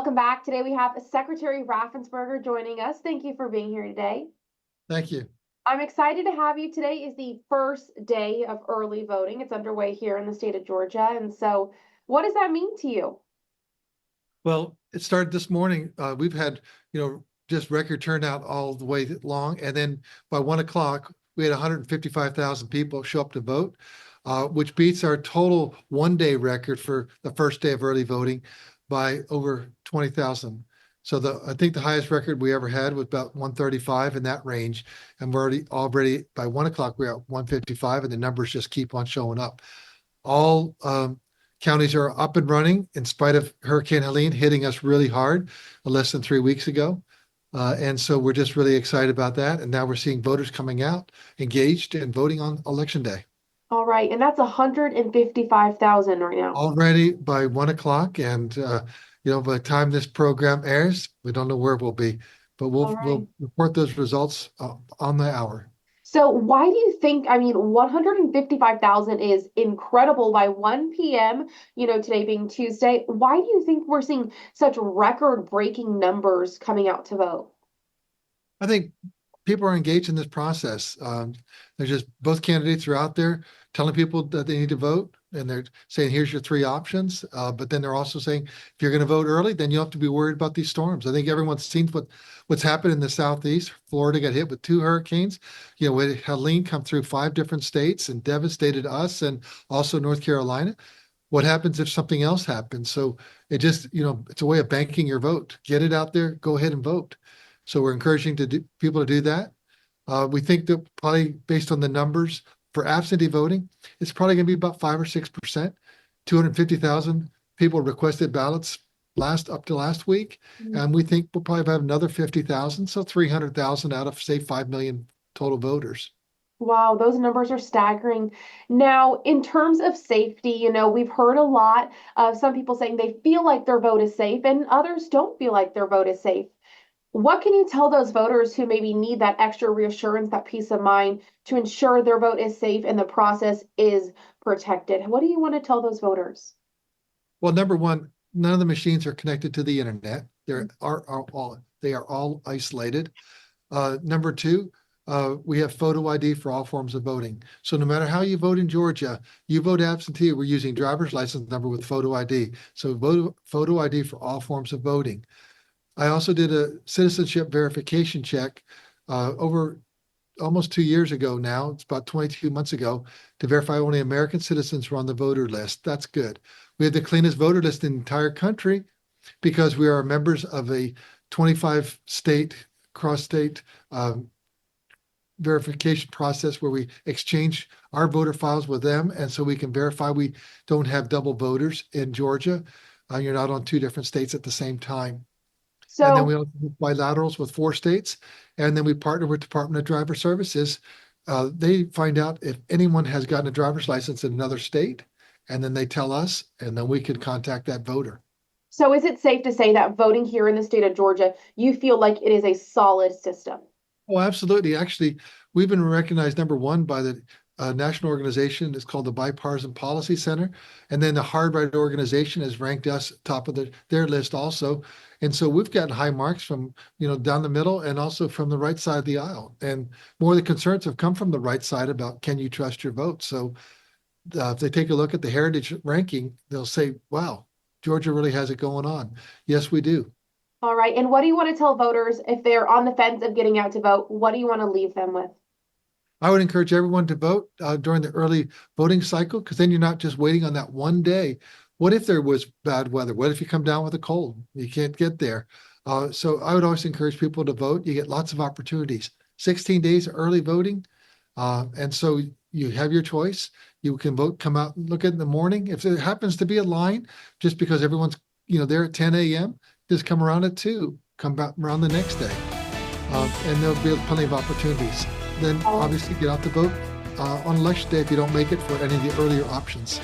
Welcome back. Today we have Secretary Raffensperger joining us. Thank you for being here today. Thank you. I'm excited to have you. Today is the first day of early voting. It's underway here in the state of Georgia. And so, what does that mean to you? Well, it started this morning. We've had, just record turnout all the way long. And then by 1 o'clock, we had 155,000 people show up to vote, which beats our total one-day record for the first day of early voting by over 20,000. So I think the highest record we ever had was about 135 in that range. And we're already by 1 o'clock, we're at 155, and the numbers just keep on showing up. All counties are up and running in spite of Hurricane Helene hitting us really hard less than 3 weeks ago. And so we're just really excited about that. And now we're seeing voters coming out, engaged and voting on election day. All right. And that's 155,000 right now. Already by 1 o'clock. And, by the time this program airs, we don't know where we'll be, but we'll report those results on the hour. So why do you think, 155,000 is incredible by 1 p.m., today being Tuesday. Why do you think we're seeing such record-breaking numbers coming out to vote? I think people are engaged in this process. There's just both candidates are out there telling people that they need to vote, and they're saying, here's your three options. But then they're also saying, if you're going to vote early, then you don't have to be worried about these storms. I think everyone's seen what's happened in the Southeast. Florida got hit with 2 hurricanes. We had Helene come through 5 different states and devastated us and also North Carolina. What happens if something else happens? So it just, it's a way of banking your vote. Get it out there, go ahead and vote. So we're encouraging people to do that. We think that probably based on the numbers for absentee voting, it's probably going to be about 5 or 6%. 250,000 people requested ballots up to last week. Mm-hmm. And we think we'll probably have another 50,000. So 300,000 out of, say, 5 million total voters. Wow, those numbers are staggering. Now, in terms of safety, we've heard a lot of some people saying they feel like their vote is safe and others don't feel like their vote is safe. What can you tell those voters who maybe need that extra reassurance, that peace of mind to ensure their vote is safe and the process is protected? What do you want to tell those voters? Well, number one, none of the machines are connected to the internet. They are all isolated. Number two, we have photo ID for all forms of voting. So no matter how you vote in Georgia, you vote absentee, we're using driver's license number with photo ID. So photo ID for all forms of voting. I also did a citizenship verification check over almost 2 years ago now. It's about 22 months ago to verify only American citizens were on the voter list. That's good. We have the cleanest voter list in the entire country because we are members of a 25 state, cross-state verification process where we exchange our voter files with them. And so we can verify we don't have double voters in Georgia. You're not on 2 different states at the same time. And then we also do bilaterals with 4 states. And then we partner with Department of Driver Services. They find out if anyone has gotten a driver's license in another state, and then they tell us, and then we can contact that voter. So is it safe to say that voting here in the state of Georgia, you feel like it is a solid system? Oh, absolutely. Actually, we've been recognized number 1 by the national organization. It's called the Bipartisan Policy Center. And then the Hard Right organization has ranked us top of their list also. And so we've gotten high marks from, down the middle and also from the right side of the aisle. And more of the concerns have come from the right side about, can you trust your vote? So if they take a look at the Heritage ranking, they'll say, wow, Georgia really has it going on. Yes, we do. All right. And what do you want to tell voters if they're on the fence of getting out to vote? What do you want to leave them with? I would encourage everyone to vote during the early voting cycle, because then you're not just waiting on that one day. What if there was bad weather? What if you come down with a cold? You can't get there. So I would always encourage people to vote. You get lots of opportunities. 16 days of early voting. And so you have your choice. You can vote, come out and look at it in the morning. If there happens to be a line, just because everyone's there at 10 a.m., just come around at 2, come back around the next day. And there'll be plenty of opportunities. Then obviously get out to vote on election day if you don't make it for any of the earlier options.